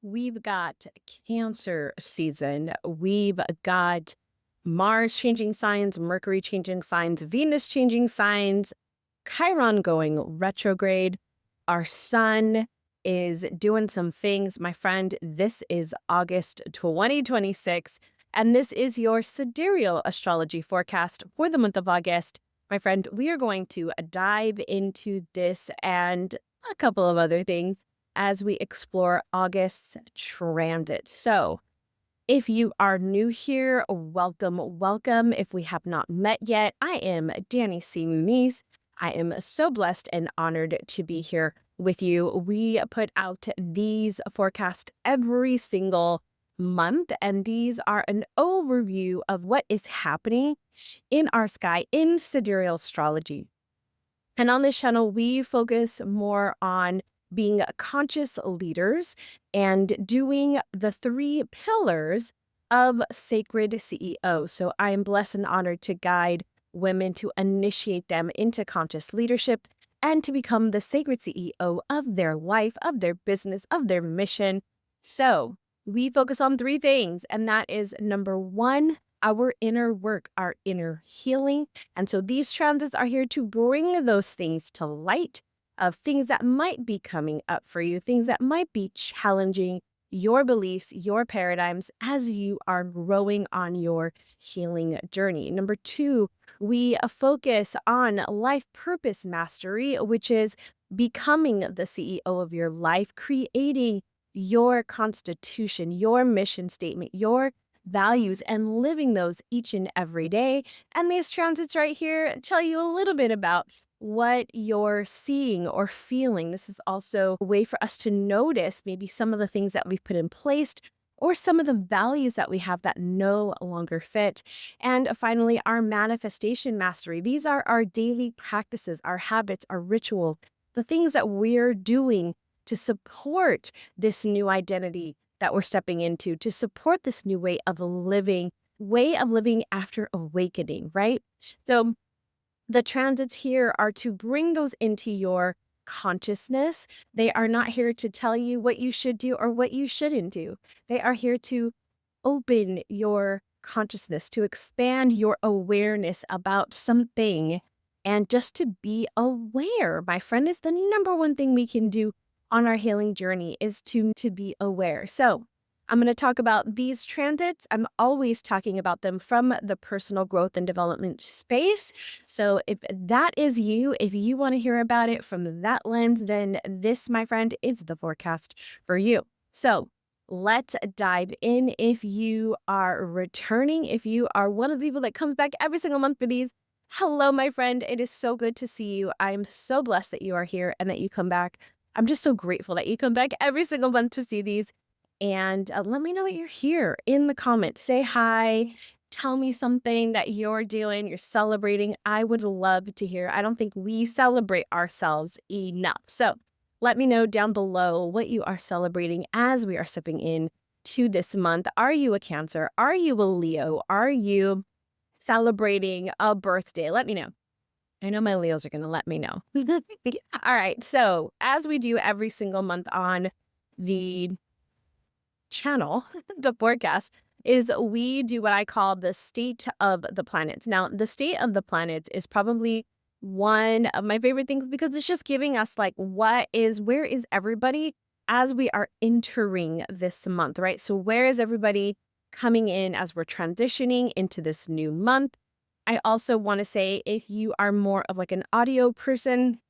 We've got Cancer season. We've got Mars changing signs, Mercury changing signs, Venus changing signs, Chiron going retrograde. Our sun is doing some things. My friend, this is August 2026, and this is your Sidereal Astrology forecast for the month of August. My friend, we are going to dive into this and a couple of other things as we explore August's transit. So, if you are new here, welcome, welcome. If we have not met yet, I am Danny C. Muniz. I am so blessed and honored to be here with you. We put out these forecasts every single month, and these are an overview of what is happening in our sky in sidereal astrology. And on this channel, we focus more on being conscious leaders and doing the three pillars of sacred CEO. So I am blessed and honored to guide women to initiate them into conscious leadership and to become the sacred CEO of their life, of their business, of their mission. So we focus on three things, and that is number one, our inner work, our inner healing. And so these transits are here to bring those things to light of things that might be coming up for you, things that might be challenging your beliefs, your paradigms as you are growing on your healing journey. Number two, we focus on life purpose mastery, which is becoming the CEO of your life, creating your constitution, your mission statement, your values, and living those each and every day. And these transits right here tell you a little bit about what you're seeing or feeling. This is also a way for us to notice maybe some of the things that we've put in place or some of the values that we have that no longer fit. And finally, our manifestation mastery. These are our daily practices, our habits, our ritual, the things that we're doing to support this new identity that we're stepping into, to support this new way of living after awakening, right? So the transits here are to bring those into your consciousness. They are not here to tell you what you should do or what you shouldn't do. They are here to open your consciousness, to expand your awareness about something, and just to be aware, my friend, is the number one thing we can do on our healing journey is to be aware. So I'm going to talk about these transits. I'm always talking about them from the personal growth and development space. So if that is you, if you want to hear about it from that lens, then this, my friend, is the forecast for you. So let's dive in. If you are returning, if you are one of the people that comes back every single month for these, hello, my friend. It is so good to see you. I'm so blessed that you are here and that you come back. I'm just so grateful that you come back every single month to see these. And let me know that you're here in the comments. Say hi. Tell me something that you're doing, you're celebrating. I would love to hear. I don't think we celebrate ourselves enough. So let me know down below what you are celebrating as we are stepping in to this month. Are you a Cancer? Are you a Leo? Are you celebrating a birthday? Let me know. I know my Leos are going to let me know. All right. So as we do every single month on the channel, the forecast, is we do what I call the state of the planets. Now, the state of the planets is probably one of my favorite things because it's just giving us like where is everybody as we are entering this month, right? So where is everybody coming in as we're transitioning into this new month? I also want to say if you are more of like an audio person,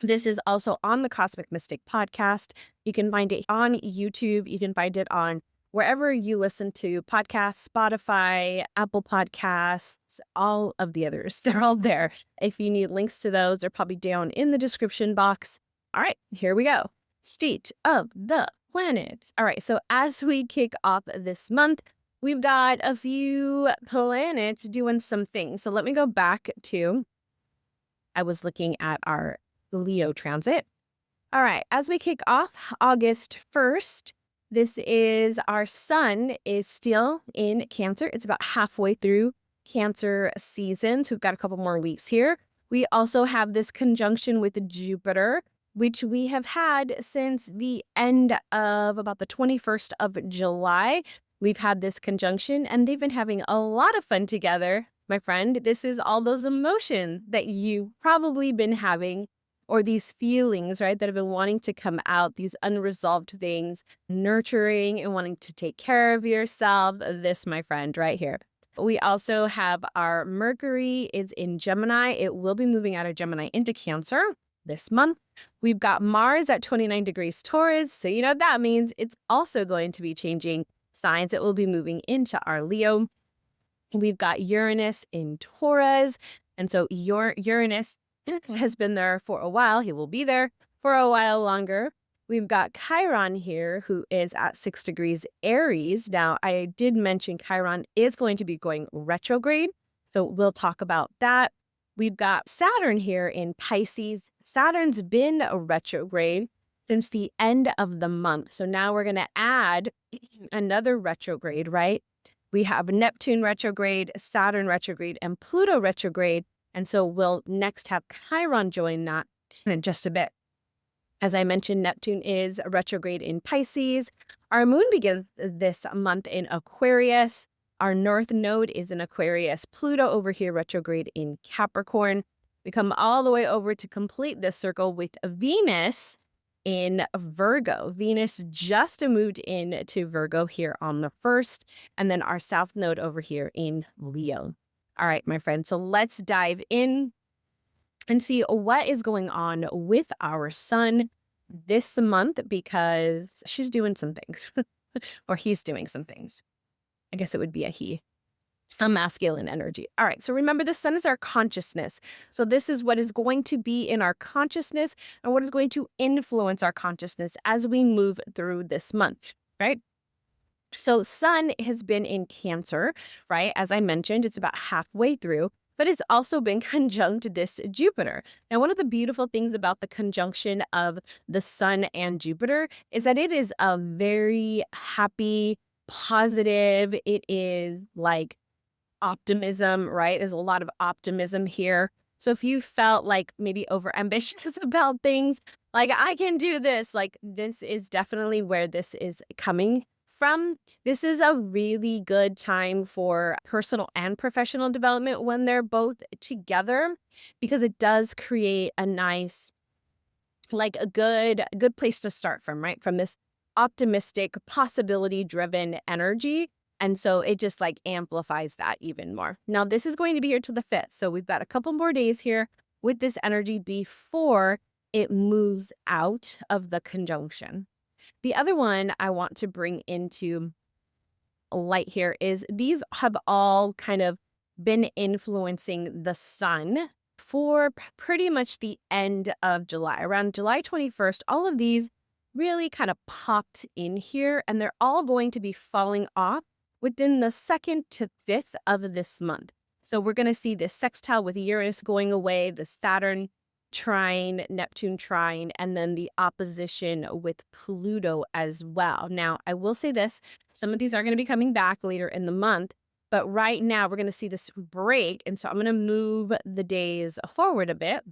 this is also on the Cosmic Mystic podcast. You can find it on YouTube. You can find it on wherever you listen to podcasts, Spotify, Apple Podcasts, all of the others. They're all there. If you need links to those, they're probably down in the description box. All right, here we go. State of the planets. All right, so as we kick off this month, we've got a few planets doing some things. So let me go back to, I was looking at our Leo transit. All right, as we kick off August 1st, this is our sun is still in Cancer. It's about halfway through Cancer season, so we've got a couple more weeks here. We also have this conjunction with Jupiter, which we have had since the end of about the 21st of July. We've had this conjunction and they've been having a lot of fun together, my friend. This is all those emotions that you've probably been having or these feelings, right, that have been wanting to come out, these unresolved things, nurturing and wanting to take care of yourself. This, my friend, right here. We also have our Mercury is in Gemini. It will be moving out of Gemini into Cancer this month. We've got Mars at 29 degrees Taurus. So you know what that means. It's also going to be changing signs. It will be moving into our Leo. We've got Uranus in Taurus. And so your Uranus has been there for a while. He will be there for a while longer. We've got Chiron here, who is at 6 degrees Aries. Now, I did mention Chiron is going to be going retrograde, so we'll talk about that. We've got Saturn here in Pisces. Saturn's been a retrograde since the end of the month. So now we're going to add another retrograde, right? We have Neptune retrograde, Saturn retrograde, and Pluto retrograde. And so we'll next have Chiron join that in just a bit. As I mentioned, Neptune is retrograde in Pisces. Our moon begins this month in Aquarius. Our north node is in Aquarius. Pluto over here retrograde in Capricorn. We come all the way over to complete this circle with Venus in Virgo. Venus just moved into Virgo here on the 1st, and then our south node over here in Leo. All right, my friends, so let's dive in and see what is going on with our sun this month, because she's doing some things or he's doing some things. I guess it would be a masculine energy. All right. So remember, the sun is our consciousness. So this is what is going to be in our consciousness and what is going to influence our consciousness as we move through this month, right? So sun has been in Cancer, right? As I mentioned, it's about halfway through, but it's also been conjunct this Jupiter. Now, one of the beautiful things about the conjunction of the sun and Jupiter is that it is a very happy, positive, it is like optimism, right? There's a lot of optimism here. So if you felt like maybe overambitious about things, like I can do this, like this is definitely where this is coming from. This is a really good time for personal and professional development when they're both together, because it does create a nice, like a good place to start from, right? From this optimistic, possibility driven energy. And so it just like amplifies that even more. Now, this is going to be here to the 5th. So we've got a couple more days here with this energy before it moves out of the conjunction. The other one I want to bring into light here is these have all kind of been influencing the sun for pretty much the end of July. Around July 21st, all of these really kind of popped in here, and they're all going to be falling off within the 2nd to 5th of this month. So we're going to see this sextile with Uranus going away, the Saturn trine, Neptune trine, and then the opposition with Pluto as well. Now, I will say this, some of these are going to be coming back later in the month, but right now we're going to see this break. And so I'm going to move the days forward a bit,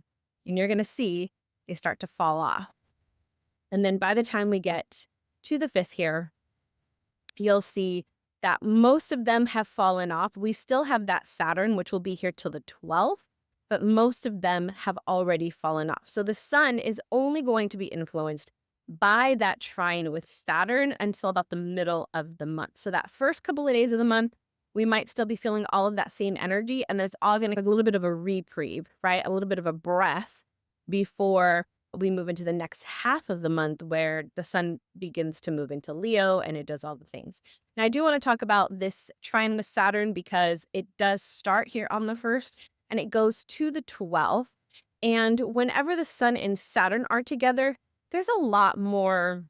and you're going to see they start to fall off. And then by the time we get to the 5th here, you'll see that most of them have fallen off. We still have that Saturn, which will be here till the 12th, but most of them have already fallen off. So the sun is only going to be influenced by that trine with Saturn until about the middle of the month. So that first couple of days of the month, we might still be feeling all of that same energy, and it's all going to be a little bit of a reprieve, right? A little bit of a breath before we move into the next half of the month where the sun begins to move into Leo and it does all the things. Now, I do want to talk about this trine with Saturn because it does start here on the 1st and it goes to the 12th. And whenever the sun and Saturn are together, there's a lot more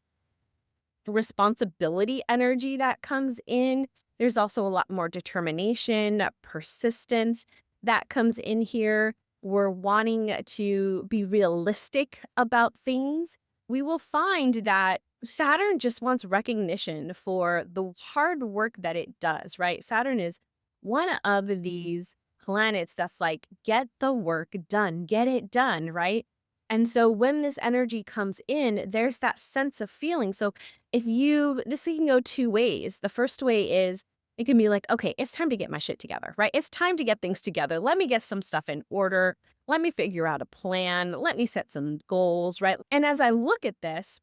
responsibility energy that comes in. There's also a lot more determination, persistence that comes in here. We're wanting to be realistic about things. We will find that Saturn just wants recognition for the hard work that it does, right? Saturn is one of these planets that's like, get the work done, get it done, right? And so when this energy comes in, there's that sense of feeling. So this can go two ways. The first way is it can be like, okay, it's time to get my shit together, right? It's time to get things together. Let me get some stuff in order. Let me figure out a plan. Let me set some goals, right? And as I look at this,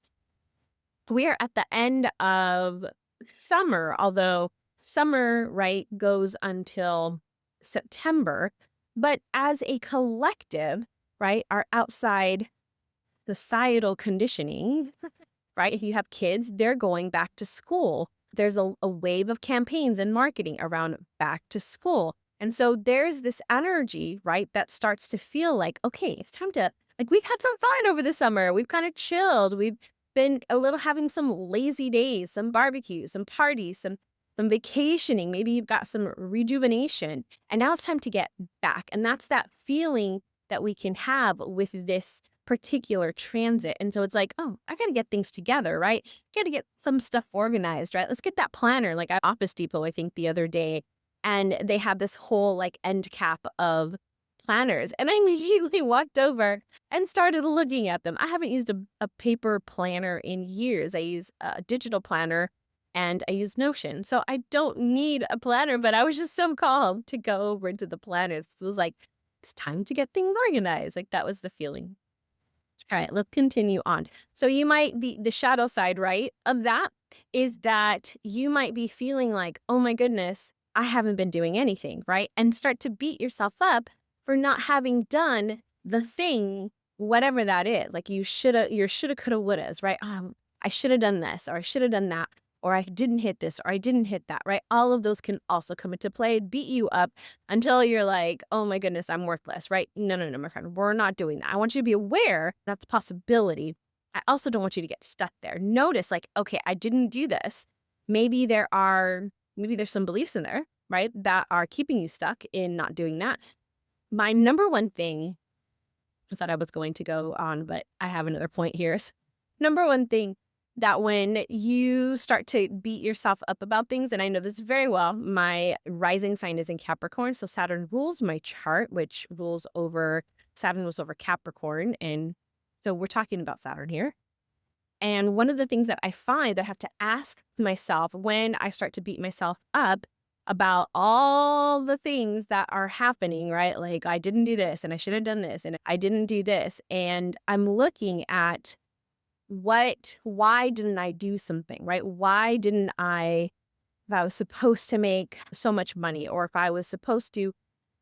we are at the end of summer, although summer, right, goes until September. But as a collective, right, our outside societal conditioning, right? If you have kids, they're going back to school. There's a wave of campaigns and marketing around back to school. And so there's this energy, right, that starts to feel like, okay, it's time to, like, we've had some fun over the summer. We've kind of chilled. We've been a little having some lazy days, some barbecues, some parties, some vacationing. Maybe you've got some rejuvenation. And now it's time to get back. And that's that feeling that we can have with this particular transit. And so it's like, oh, I got to get things together, right? Got to get some stuff organized, right? Let's get that planner. Like at Office Depot, I think the other day, and they had this whole like end cap of planners. And I immediately walked over and started looking at them. I haven't used a paper planner in years. I use a digital planner and I use Notion. So I don't need a planner, but I was just so calm to go over into the planners. It was like, it's time to get things organized. Like that was the feeling. All right, let's continue on. So you might be the shadow side, right, of that is that you might be feeling like, oh my goodness, I haven't been doing anything, right? And start to beat yourself up for not having done the thing, whatever that is. Like you shoulda, coulda, wouldas, right? I should have done this or I should have done that. Or I didn't hit this, or I didn't hit that, right? All of those can also come into play, beat you up until you're like, oh my goodness, I'm worthless, right? No, no, no, my friend, we're not doing that. I want you to be aware that's a possibility. I also don't want you to get stuck there. Notice like, okay, I didn't do this. Maybe there's some beliefs in there, right? That are keeping you stuck in not doing that. My number one thing, I thought I was going to go on, but I have another point here. Number one thing that when you start to beat yourself up about things, and I know this very well, my rising sign is in Capricorn. So Saturn rules my chart, Saturn rules over Capricorn. And so we're talking about Saturn here. And one of the things that I find that I have to ask myself when I start to beat myself up about all the things that are happening, right? Like I didn't do this and I should have done this and I didn't do this. And I'm looking at why didn't I do something, right? Why didn't if I was supposed to make so much money, or if I was supposed to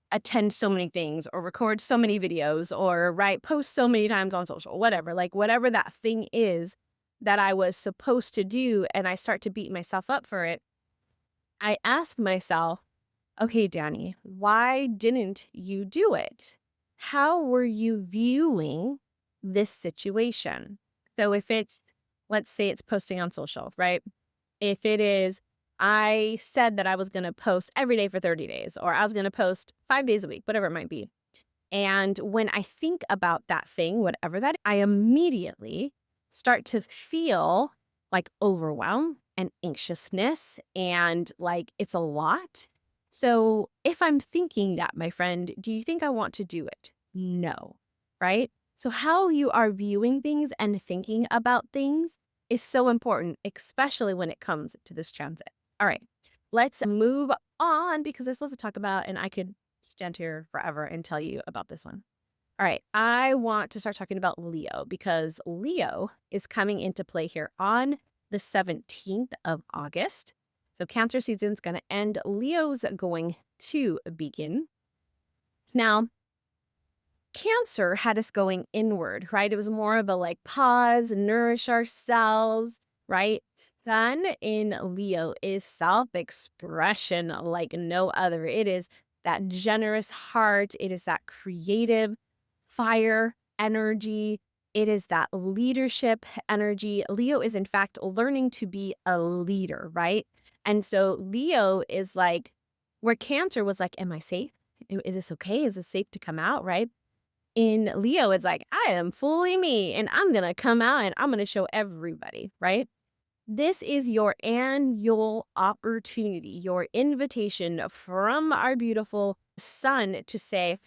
attend so many things or record so many videos or post so many times on social, whatever that thing is that I was supposed to do, and I start to beat myself up for it, I ask myself, okay, Danny, why didn't you do it? How were you viewing this situation? So if let's say it's posting on social, right? If it is, I said that I was going to post every day for 30 days, or I was going to post 5 days a week, whatever it might be. And when I think about that thing, whatever that is, I immediately start to feel like overwhelm and anxiousness and like it's a lot. So if I'm thinking that, my friend, do you think I want to do it? No, right? So how you are viewing things and thinking about things is so important, especially when it comes to this transit. All right, let's move on because there's lots to talk about and I could stand here forever and tell you about this one. All right, I want to start talking about Leo because Leo is coming into play here on the 17th of August. So Cancer season is going to end. Leo's going to begin. Now, Cancer had us going inward, right? It was more of a like pause, nourish ourselves, right? Sun in Leo is self-expression like no other. It is that generous heart. It is that creative fire energy. It is that leadership energy. Leo is, in fact, learning to be a leader, right? And so Leo is like where Cancer was like, am I safe? Is this okay? Is it safe to come out, right? In Leo, it's like, I am fully me and I'm going to come out and I'm going to show everybody, right? This is your annual opportunity, your invitation from our beautiful sun to say,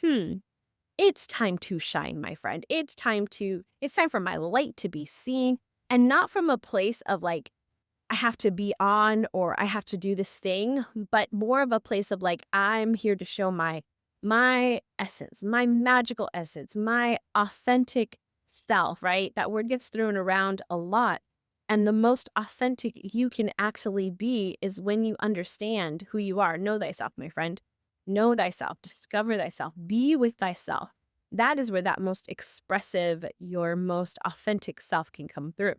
It's time to shine, my friend. It's time for my light to be seen, and not from a place of like, I have to be on or I have to do this thing, but more of a place of like, I'm here to show my essence, my magical essence, my authentic self, right? That word gets thrown around a lot. And the most authentic you can actually be is when you understand who you are. Know thyself, my friend. Know thyself, discover thyself, be with thyself. That is where that most expressive, your most authentic self can come through.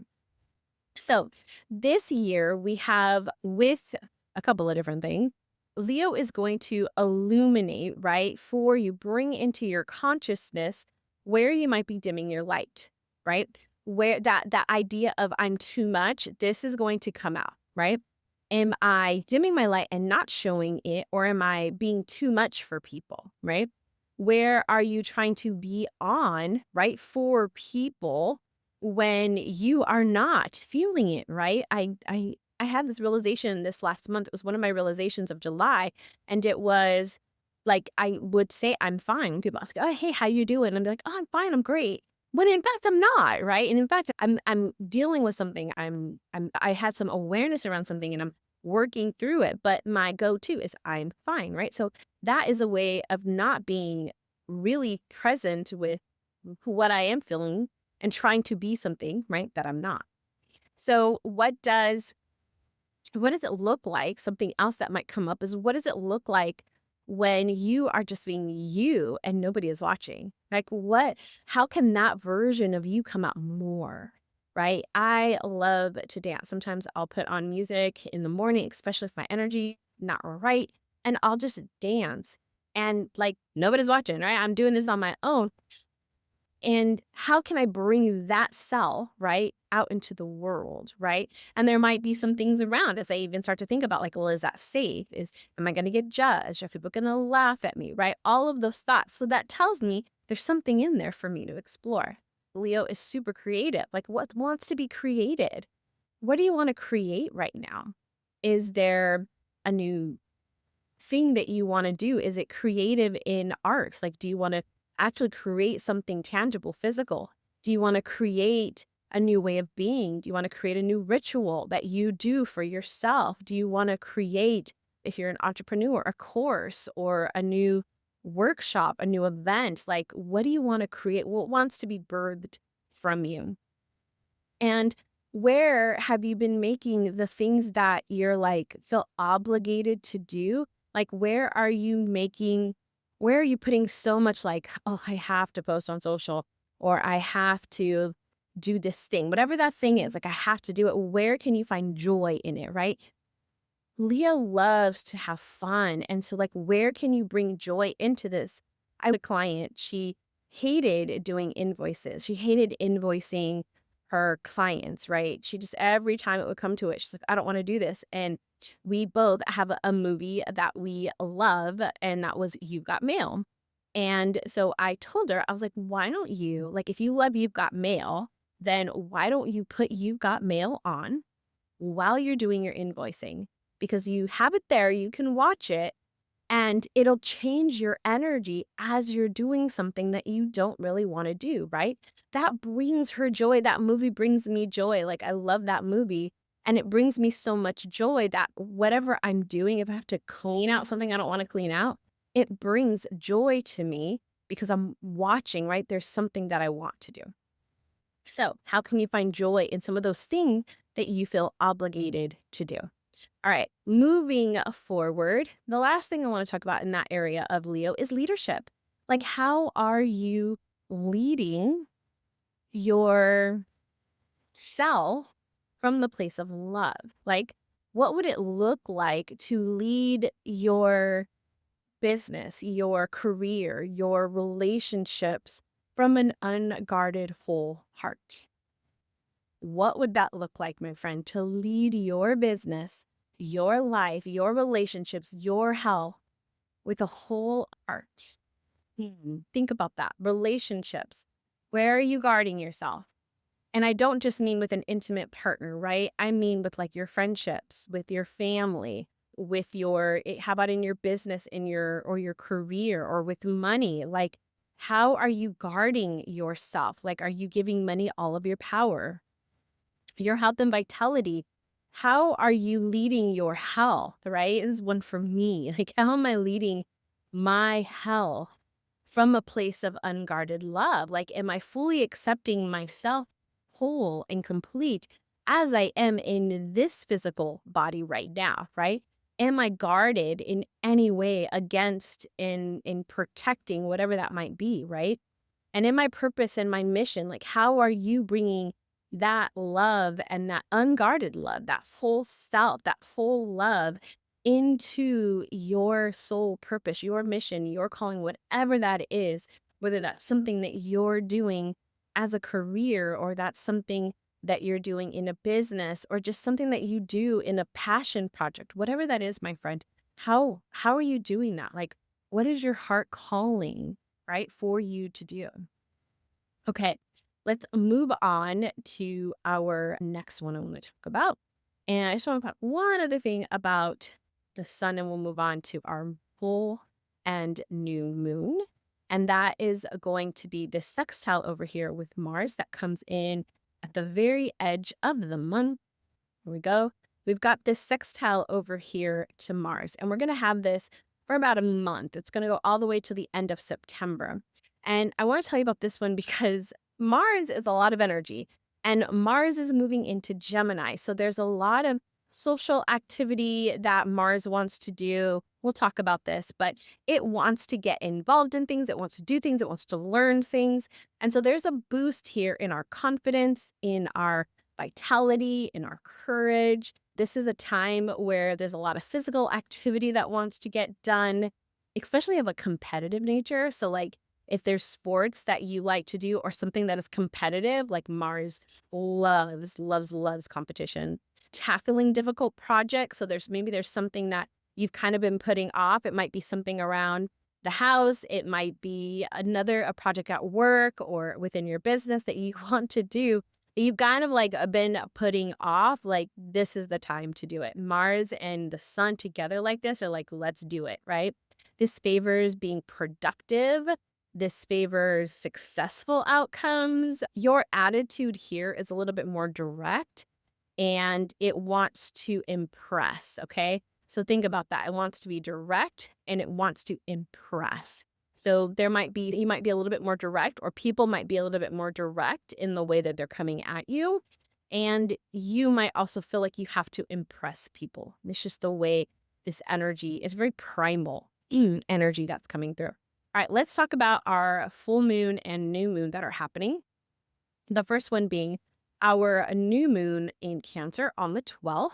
So this year we have with a couple of different things. Leo is going to illuminate, right, for you, bring into your consciousness where you might be dimming your light, right? Where that idea of I'm too much, this is going to come out, right? Am I dimming my light and not showing it, or am I being too much for people, right? Where are you trying to be on, right, for people when you are not feeling it, right? I had this realization this last month. It was one of my realizations of July, and it was like I would say I'm fine. People ask, "Oh, hey, how you doing?" And I'm like, "Oh, I'm fine. I'm great." When in fact I'm not, right? And in fact I'm dealing with something. I had some awareness around something, and I'm working through it. But my go-to is I'm fine, right? So that is a way of not being really present with what I am feeling and trying to be something, right, that I'm not. So what does it look like? Something else that might come up is what does it look like when you are just being you and nobody is watching? Like how can that version of you come out more? Right? I love to dance. Sometimes I'll put on music in the morning, especially if my energy not right, and I'll just dance. And like nobody's watching, right? I'm doing this on my own. And how can I bring that cell, right, out into the world, right? And there might be some things around if I even start to think about like, well, is that safe? Am I going to get judged? Are people going to laugh at me, right? All of those thoughts. So that tells me there's something in there for me to explore. Leo is super creative. Like what wants to be created? What do you want to create right now? Is there a new thing that you want to do? Is it creative in arts? Like, do you want to actually create something tangible, physical? Do you want to create a new way of being? Do you want to create a new ritual that you do for yourself? Do you want to create, if you're an entrepreneur, a course or a new workshop, a new event? Like, what do you want to create? What wants to be birthed from you? And where have you been making the things that you're like feel obligated to do? Like where are you putting so much like, oh, I have to post on social or I have to do this thing, whatever that thing is, like I have to do it. Where can you find joy in it, right? Leo loves to have fun. And so, like, where can you bring joy into this? I have a client, she hated doing invoices. She hated invoicing her clients, right? She just, every time it would come to it, she's like, I don't want to do this. And we both have a movie that we love, and that was You've Got Mail. And so I told her, I was like, why don't you, like, if you love You've Got Mail, then why don't you put You've Got Mail on while you're doing your invoicing? Because you have it there, you can watch it, and it'll change your energy as you're doing something that you don't really want to do, right? That brings her joy. That movie brings me joy. Like, I love that movie. And it brings me so much joy that whatever I'm doing, if I have to clean out something I don't want to clean out, it brings joy to me because I'm watching, right? There's something that I want to do. So, how can you find joy in some of those things that you feel obligated to do? All right, moving forward, the last thing I want to talk about in that area of Leo is leadership. Like, how are you leading your self from the place of love? Like, what would it look like to lead your business, your career, your relationships from an unguarded whole heart? What would that look like, my friend, to lead your business, your life, your relationships, your health with a whole heart? Think about that. Relationships. Where are you guarding yourself? And I don't just mean with an intimate partner, right? I mean with like your friendships, with your family, with how about in your business, in your career, or with money? Like, How are you guarding yourself? Like, are you giving money all of your power, your health and vitality? How are you leading your health, right? This is one for me. Like, how am I leading my health from a place of unguarded love? Like, am I fully accepting myself whole and complete as I am in this physical body right now, right? Am I guarded in any way against in protecting whatever that might be, right? And in my purpose and my mission, like, how are you bringing that love and that unguarded love, that full self, that full love into your soul purpose, your mission, your calling, whatever that is, whether that's something that you're doing as a career, or that's something that you're doing in a business, or just something that you do in a passion project, whatever that is, my friend. How are you doing that? Like, what is your heart calling, right, for you to do? Okay, let's move on to our next one I want to talk about. And I just want to put one other thing about the sun, and we'll move on to our full and new moon. And that is going to be this sextile over here with Mars that comes in at the very edge of the month. Here we go. We've got this sextile over here to Mars, and we're going to have this for about a month. It's going to go all the way to the end of September. And I want to tell you about this one because Mars is a lot of energy, and Mars is moving into Gemini. So there's a lot of social activity that Mars wants to do. We'll talk about this, but it wants to get involved in things. It wants to do things. It wants to learn things. And so there's a boost here in our confidence, in our vitality, in our courage. This is a time where there's a lot of physical activity that wants to get done, especially of a competitive nature. So, like, if there's sports that you like to do or something that is competitive, like Mars loves competition. Tackling difficult projects. So there's something that you've kind of been putting off. It might be something around the house. It might be a project at work or within your business that you want to do. You've kind of like been putting off, like, this is the time to do it. Mars and the sun together like this are like, let's do it, right? This favors being productive. This favors successful outcomes. Your attitude here is a little bit more direct, and it wants to impress, okay? So think about that. It wants to be direct and it wants to impress. So you might be a little bit more direct, or people might be a little bit more direct in the way that they're coming at you. And you might also feel like you have to impress people. It's just the way this energy is, very primal energy that's coming through. All right, let's talk about our full moon and new moon that are happening. The first one being our new moon in Cancer on the 12th.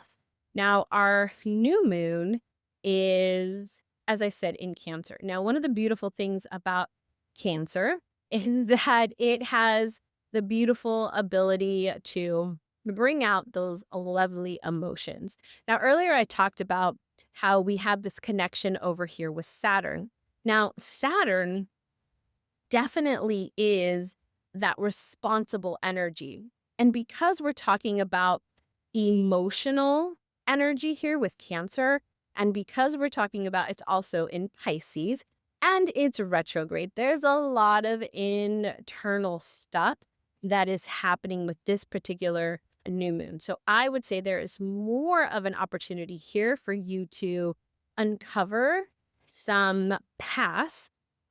Now, our new moon is, as I said, in Cancer. Now, one of the beautiful things about Cancer is that it has the beautiful ability to bring out those lovely emotions. Now, earlier I talked about how we have this connection over here with Saturn. Now, Saturn definitely is that responsible energy. And because we're talking about emotional energy here with Cancer, and because we're talking about it's also in Pisces and it's retrograde, there's a lot of internal stuff that is happening with this particular new moon. So I would say there is more of an opportunity here for you to uncover some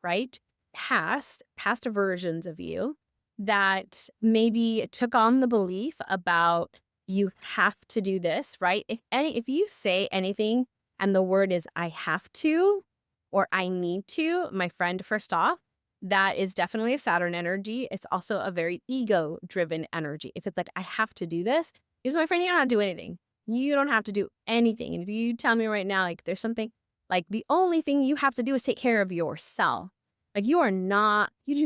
right? Past versions of you that maybe took on the belief about you have to do this, right? If you say anything and the word is I have to or I need to, my friend, first off, that is definitely a Saturn energy. It's also a very ego-driven energy. If it's like, I have to do this, because my friend, you don't have to do anything. You don't have to do anything. And if you tell me right now, like, there's something, like, the only thing you have to do is take care of yourself. Like, you do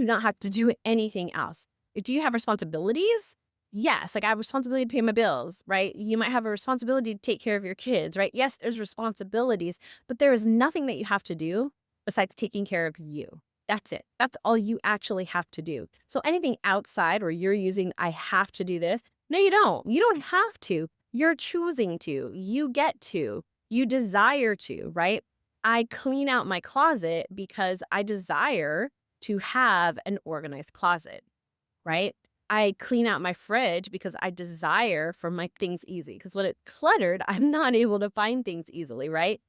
not have to do anything else. Do you have responsibilities? Yes. Like, I have responsibility to pay my bills, right? You might have a responsibility to take care of your kids, right? Yes, there's responsibilities, but there is nothing that you have to do besides taking care of you. That's it. That's all you actually have to do. So anything outside, or you're using, I have to do this. No, you don't. You don't have to. You're choosing to. You get to. You desire to, right? I clean out my closet because I desire to have an organized closet, right? I clean out my fridge because I desire for my things easy. Because when it's cluttered, I'm not able to find things easily, right?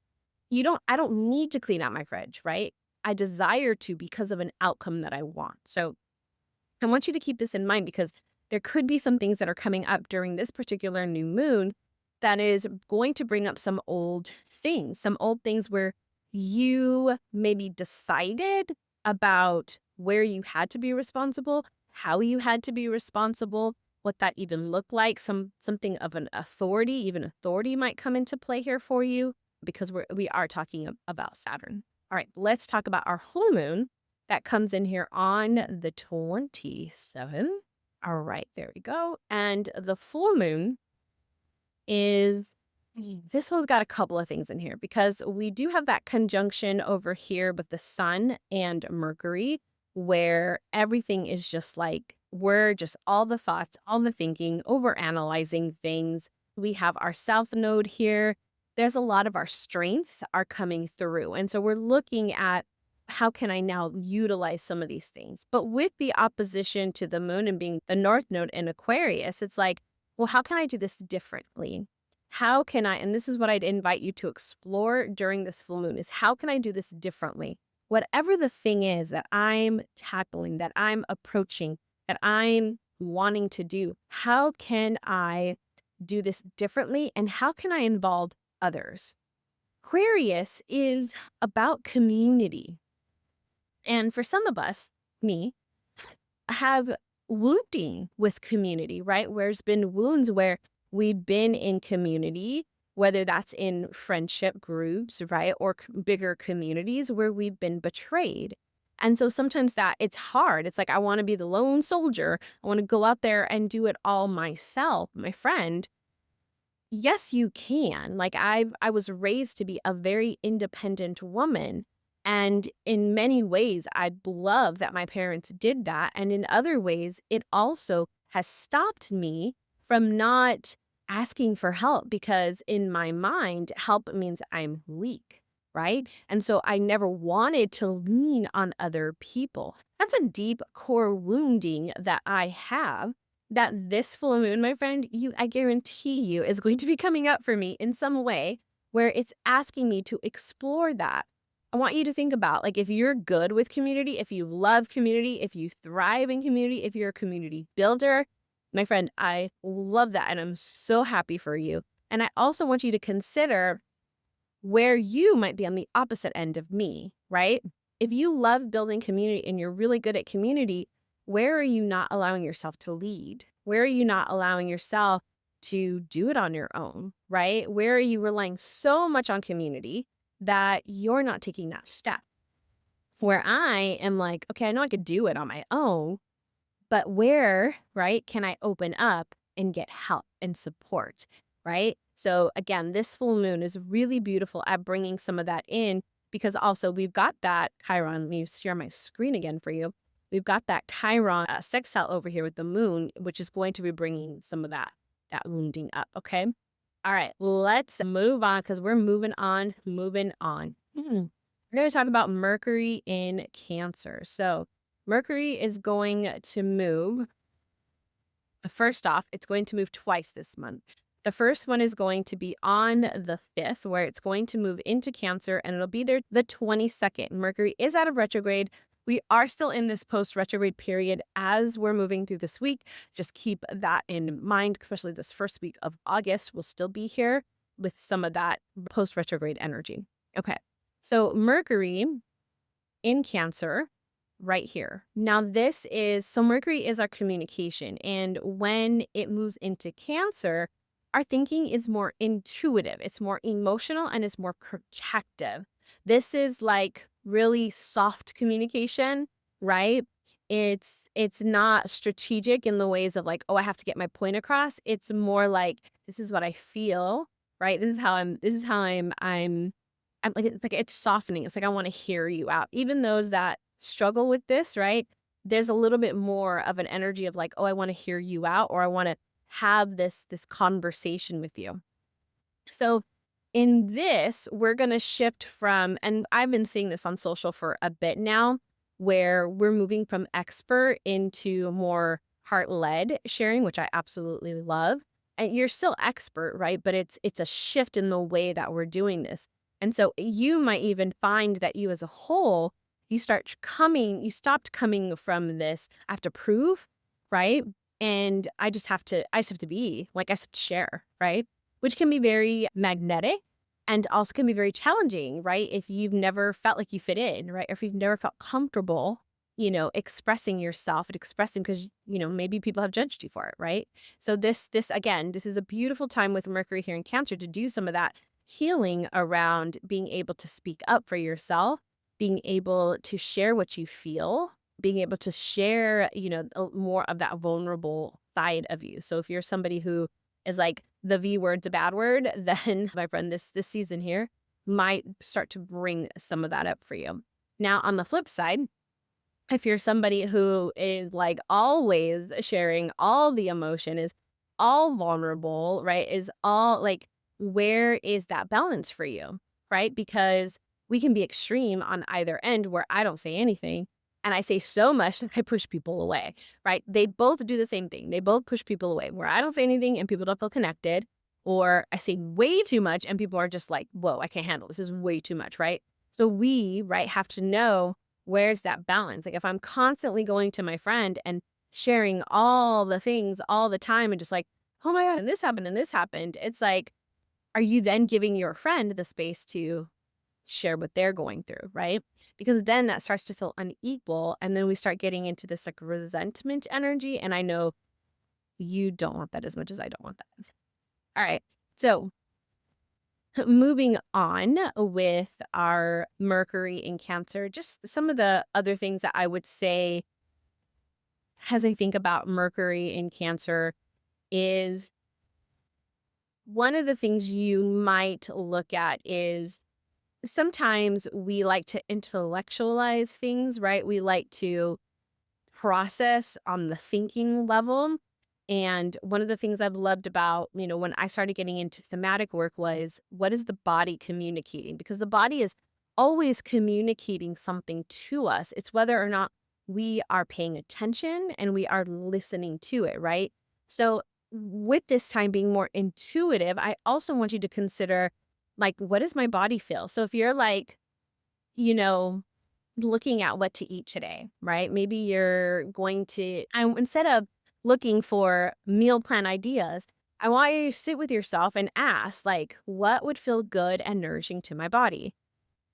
I don't need to clean out my fridge, right? I desire to because of an outcome that I want. So I want you to keep this in mind because there could be some things that are coming up during this particular new moon that is going to bring up some old things where you maybe decided about where you had to be responsible, how you had to be responsible, what that even looked like, something of an authority, even authority might come into play here for you because we are talking about Saturn. All right, let's talk about our whole moon that comes in here on the 27th. All right, there we go. And the full moon is this one's got a couple of things in here because we do have that conjunction over here with the sun and Mercury, where everything is just like we're just all the thoughts, all the thinking, over analyzing things. We have our south node here. There's a lot of our strengths are coming through. And so we're looking at how can I now utilize some of these things? But with the opposition to the moon and being the north node in Aquarius, it's like, well, how can I do this differently? How can I, and this is what I'd invite you to explore during this full moon, is how can I do this differently? Whatever the thing is that I'm tackling, that I'm approaching, that I'm wanting to do, how can I do this differently? And how can I involve others? Aquarius is about community. And for some of us, me, have wounding with community, right? Where there's been wounds where we've been in community, whether that's in friendship groups, right? Or bigger communities where we've been betrayed. And so sometimes that it's hard. It's like, I want to be the lone soldier. I want to go out there and do it all myself, my friend. Yes, you can. Like I was raised to be a very independent woman. And in many ways, I love that my parents did that. And in other ways, it also has stopped me from not asking for help because in my mind, help means I'm weak, right? And so I never wanted to lean on other people. That's a deep core wounding that I have that this full moon, my friend, I guarantee you is going to be coming up for me in some way where it's asking me to explore that. I want you to think about like if you're good with community, if you love community, if you thrive in community, if you're a community builder, my friend, I love that and I'm so happy for you. And I also want you to consider where you might be on the opposite end of me, right? If you love building community and you're really good at community, where are you not allowing yourself to lead? Where are you not allowing yourself to do it on your own, right? Where are you relying so much on community that you're not taking that step? Where I am like, okay, I know I could do it on my own, but where, right, can I open up and get help and support, right? So again, this full moon is really beautiful at bringing some of that in because also we've got that Chiron. Let me share my screen again for you. We've got that Chiron sextile over here with the moon, which is going to be bringing some of that wounding up, okay? All right, let's move on because we're moving on. We're going to talk about Mercury in Cancer. So Mercury is going to move. First off, it's going to move twice this month. The first one is going to be on the 5th, where it's going to move into Cancer, and it'll be there the 22nd. Mercury is out of retrograde. We are still in this post-retrograde period as we're moving through this week. Just keep that in mind, especially this first week of August. We'll still be here with some of that post-retrograde energy. Okay, so Mercury in Cancer right here. Now so Mercury is our communication. And when it moves into Cancer, our thinking is more intuitive. It's more emotional and it's more protective. This is like really soft communication, right? It's not strategic in the ways of like, oh, I have to get my point across. It's more like, this is what I feel, right? This is how I'm like, it's softening. It's like, I want to hear you out. Even those that struggle with this, right? There's a little bit more of an energy of like, oh, I want to hear you out, or I want to have this conversation with you. So in this, we're going to shift from, and I've been seeing this on social for a bit now, where we're moving from expert into more heart-led sharing, which I absolutely love. And you're still expert, right? But it's a shift in the way that we're doing this. And so you might even find that you as a whole, you stopped coming from this, I have to prove, right? And I just have to be, like, I just have to share, right? Which can be very magnetic and also can be very challenging, right? If you've never felt like you fit in, right? Or if you've never felt comfortable, expressing yourself and expressing because, maybe people have judged you for it, right? So this is a beautiful time with Mercury here in Cancer to do some of that healing around being able to speak up for yourself, being able to share what you feel, being able to share, more of that vulnerable side of you. So if you're somebody who is like the V word's a bad word, then my friend, this season here might start to bring some of that up for you. Now, on the flip side, if you're somebody who is like always sharing all the emotion, is all vulnerable, right? Is all like, where is that balance for you, right? Because we can be extreme on either end where I don't say anything and I say so much that I push people away, right? They both do the same thing. They both push people away where I don't say anything and people don't feel connected, or I say way too much and people are just like, whoa, I can't handle this. This is way too much, right? So we, right, have to know where's that balance? Like if I'm constantly going to my friend and sharing all the things all the time and just like, oh my God, and this happened, it's like, are you then giving your friend the space to share what they're going through, right? Because then that starts to feel unequal. And then we start getting into this like resentment energy. And I know you don't want that as much as I don't want that. All right. So moving on with our Mercury in Cancer, just some of the other things that I would say as I think about Mercury in Cancer is one of the things you might look at is sometimes we like to intellectualize things, right? We like to process on the thinking level. And one of the things I've loved about, when I started getting into thematic work was, what is the body communicating? Because the body is always communicating something to us. It's whether or not we are paying attention and we are listening to it, right? So with this time being more intuitive, I also want you to consider, like, what does my body feel? So if you're like, you know, looking at what to eat today, right? Maybe you're going to, instead of looking for meal plan ideas, I want you to sit with yourself and ask, like, what would feel good and nourishing to my body?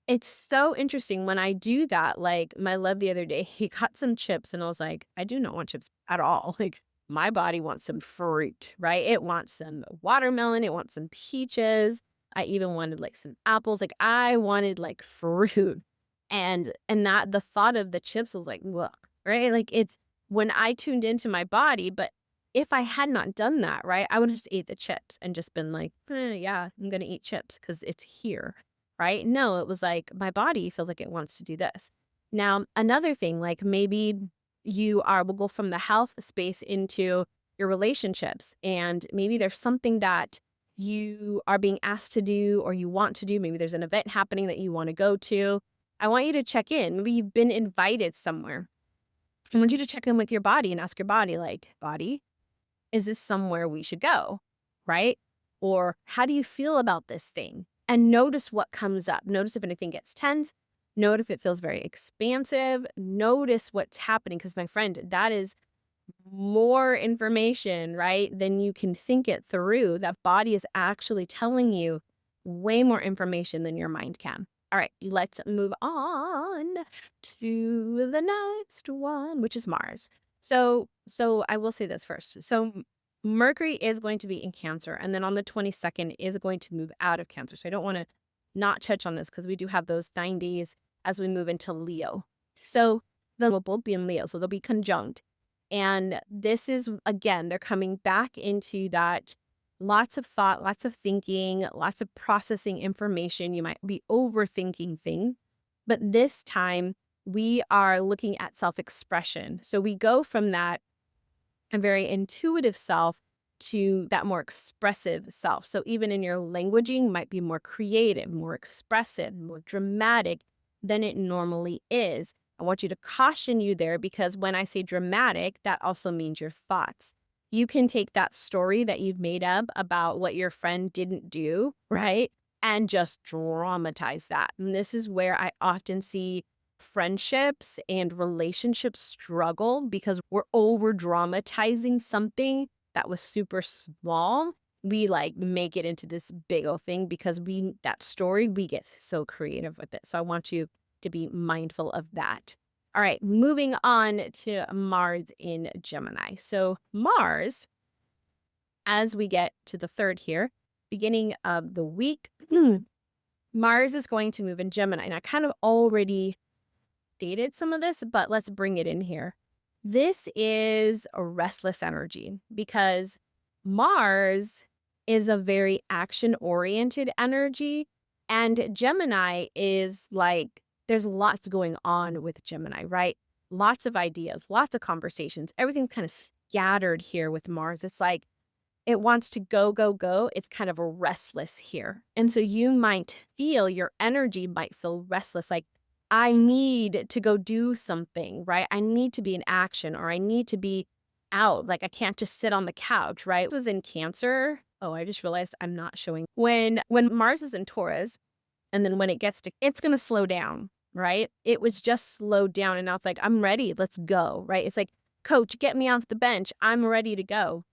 It's so interesting when I do that. Like, my love the other day, he got some chips, and I was like, I do not want chips at all. Like, my body wants some fruit, right? It wants some watermelon, it wants some peaches. I even wanted like some apples. Like, I wanted like fruit. And that the thought of the chips was like, look, right? Like, it's when I tuned into my body, but if I had not done that, right, I would have just ate the chips and just been like, yeah, I'm gonna eat chips because it's here, right? No, it was like my body feels like it wants to do this. Now, another thing, like maybe we'll go from the health space into your relationships, and maybe there's something that you are being asked to do or you want to do. Maybe there's an event happening that you want to go to. I want you to check in. Maybe you've been invited somewhere. I want you to check in with your body and ask your body, like, body, is this somewhere we should go? Right? Or how do you feel about this thing? And notice what comes up. Notice if anything gets tense. Notice if it feels very expansive. Notice what's happening. Because, my friend, that is more information, right, than you can think it through. That body is actually telling you way more information than your mind can. All right, let's move on to the next one, which is Mars. So I will say this first. So Mercury is going to be in Cancer, and then on the 22nd is going to move out of Cancer. So I don't want to not touch on this because we do have those 9 days as we move into Leo. So then we'll both be in Leo, so they'll be conjunct. And this is, again, they're coming back into that lots of thought, lots of thinking, lots of processing information. You might be overthinking things. But this time, we are looking at self-expression. So we go from that a very intuitive self to that more expressive self. So even in your languaging might be more creative, more expressive, more dramatic than it normally is. I want you to caution you there because when I say dramatic, that also means your thoughts. You can take that story that you've made up about what your friend didn't do, right? And just dramatize that. And this is where I often see friendships and relationships struggle because we're over dramatizing something that was super small. We like make it into this big old thing because that story, we get so creative with it. So I want you to be mindful of that. All right, moving on to Mars in Gemini. So Mars, as we get to the third here, beginning of the week, Mars is going to move in Gemini. And I kind of already stated some of this, but let's bring it in here. This is a restless energy because Mars is a very action-oriented energy, and Gemini is like, there's lots going on with Gemini, right? Lots of ideas, lots of conversations. Everything's kind of scattered here with Mars. It's like it wants to go, go, go. It's kind of a restless here. And so you might feel your energy might feel restless, like I need to go do something, right? I need to be in action or I need to be out. Like I can't just sit on the couch, right? It was in Cancer. Oh, I just realized I'm not showing. When Mars is in Taurus and then when it gets to, it's going to slow down, right? It was just slowed down and now it's like, I'm ready. Let's go, right? It's like, coach, get me off the bench. I'm ready to go.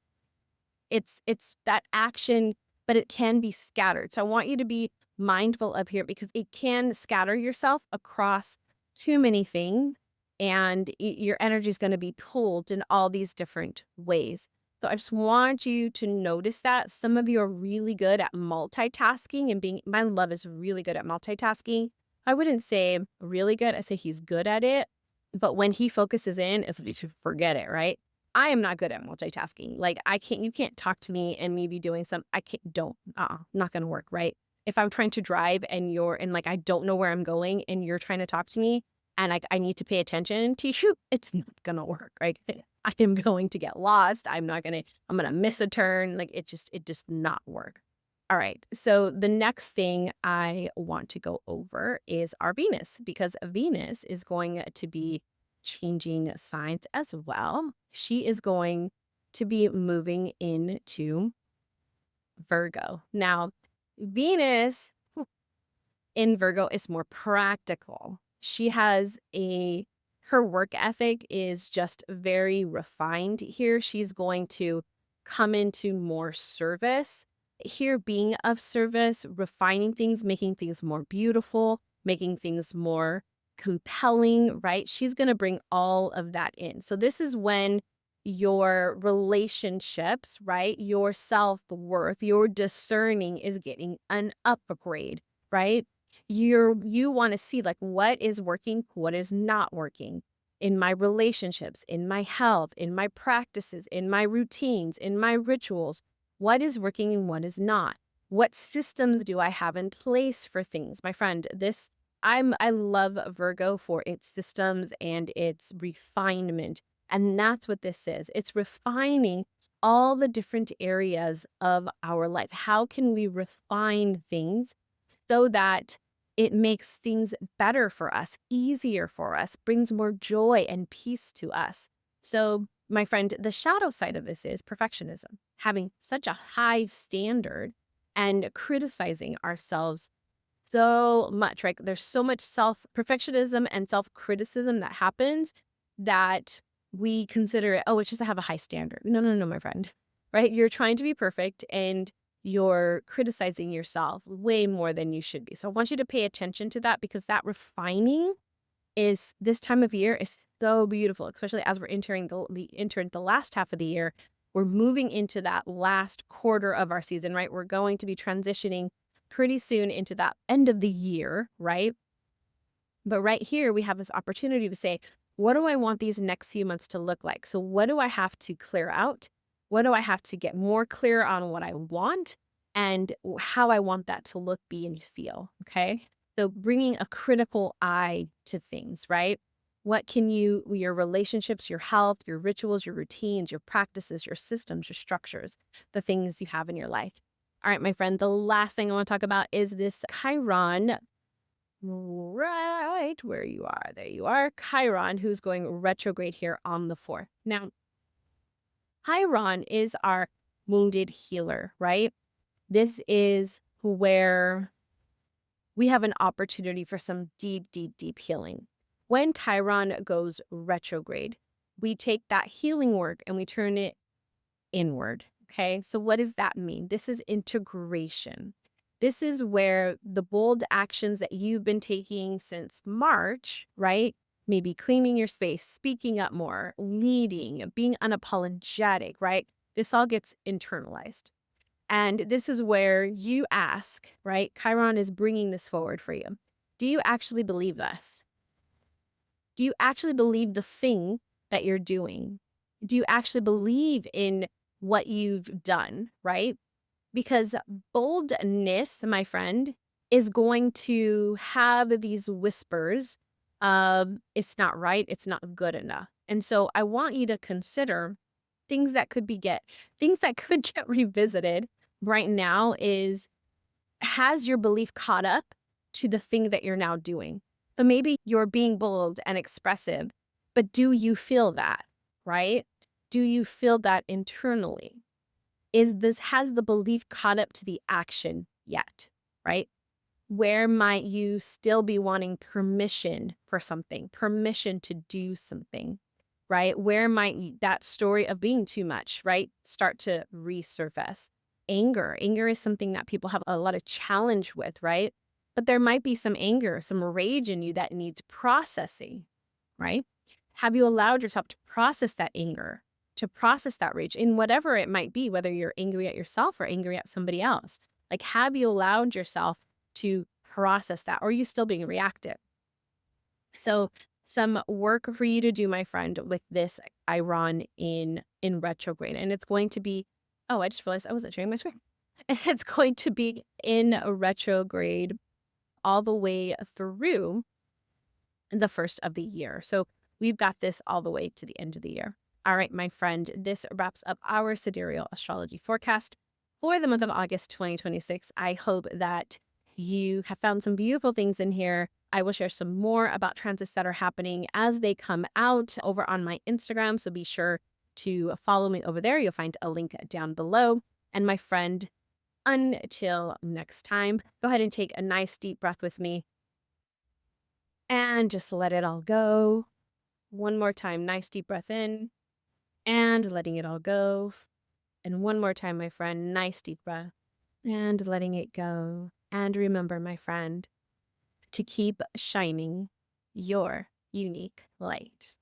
It's that action, but it can be scattered. So I want you to be mindful of here because it can scatter yourself across too many things and your energy is going to be pulled in all these different ways. So I just want you to notice that some of you are really good at multitasking and my love is really good at multitasking. I wouldn't say really good. I say he's good at it. But when he focuses in, it's like you forget it, right? I am not good at multitasking. Like you can't talk to me and me be doing not going to work, right? If I'm trying to drive and like, I don't know where I'm going and you're trying to talk to me and like, I need to pay attention to you, it's not going to work, right? I am going to get lost. I'm going to miss a turn. Like it just not work. All right. So the next thing I want to go over is our Venus because Venus is going to be changing signs as well. She is going to be moving into Virgo. Now, Venus in Virgo is more practical. She has her work ethic is just very refined here. She's going to come into more service. Here, being of service, refining things, making things more beautiful, making things more compelling, right? She's going to bring all of that in. So this is when your relationships, right? Your self-worth, your discerning is getting an upgrade, right? You want to see like what is working, what is not working in my relationships, in my health, in my practices, in my routines, in my rituals. What is working and what is not? What systems do I have in place for things? My friend, I love Virgo for its systems and its refinement. And that's what this is. It's refining all the different areas of our life. How can we refine things so that it makes things better for us, easier for us, brings more joy and peace to us? So, my friend, the shadow side of this is perfectionism, having such a high standard and criticizing ourselves so much, right? There's so much perfectionism and self-criticism that happens that we consider it, oh, it's just to have a high standard. No, no, no, my friend, right? You're trying to be perfect and you're criticizing yourself way more than you should be. So I want you to pay attention to that because that refining is this time of year is so beautiful, especially as we're entering the last half of the year. We're moving into that last quarter of our season, right? We're going to be transitioning pretty soon into that end of the year, right? But right here, we have this opportunity to say, what do I want these next few months to look like? So what do I have to clear out? What do I have to get more clear on what I want and how I want that to look, be, and feel, okay? So bringing a critical eye to things, right? What can your relationships, your health, your rituals, your routines, your practices, your systems, your structures, the things you have in your life. All right, my friend, the last thing I want to talk about is this Chiron right where you are. There you are. Chiron, who's going retrograde here on the 4th. Now, Chiron is our wounded healer, right? This is where we have an opportunity for some deep, deep, deep healing. When Chiron goes retrograde, we take that healing work and we turn it inward. Okay. So, what does that mean? This is integration. This is where the bold actions that you've been taking since March, right? Maybe cleaning your space, speaking up more, leading, being unapologetic, right? This all gets internalized. And this is where you ask, right? Chiron is bringing this forward for you. Do you actually believe this? Do you actually believe the thing that you're doing? Do you actually believe in what you've done, right? Because boldness, my friend, is going to have these whispers of it's not right, it's not good enough. And so I want you to consider things that could get revisited right now is, has your belief caught up to the thing that you're now doing? So maybe you're being bold and expressive, but do you feel that, right? Do you feel that internally? Has the belief caught up to the action yet, right? Where might you still be wanting permission for something, permission to do something, right? Where might that story of being too much, right, start to resurface? Anger is something that people have a lot of challenge with, right? But there might be some anger, some rage in you that needs processing, right? Have you allowed yourself to process that anger, to process that rage in whatever it might be, whether you're angry at yourself or angry at somebody else? Like, have you allowed yourself to process that? Or are you still being reactive? So, some work for you to do, my friend, with this Chiron in retrograde. And it's going to be, oh, I just realized I wasn't sharing my screen. It's going to be in a retrograde all the way through the first of the year. So we've got this all the way to the end of the year. All right, my friend, this wraps up our sidereal astrology forecast for the month of August 2026. I hope that you have found some beautiful things in here. I will share some more about transits that are happening as they come out over on my Instagram. So be sure to follow me over there. You'll find a link down below. And my friend, until next time, go ahead and take a nice deep breath with me and just let it all go. One more time, nice deep breath in and letting it all go. And one more time, my friend, nice deep breath and letting it go. And remember, my friend, to keep shining your unique light.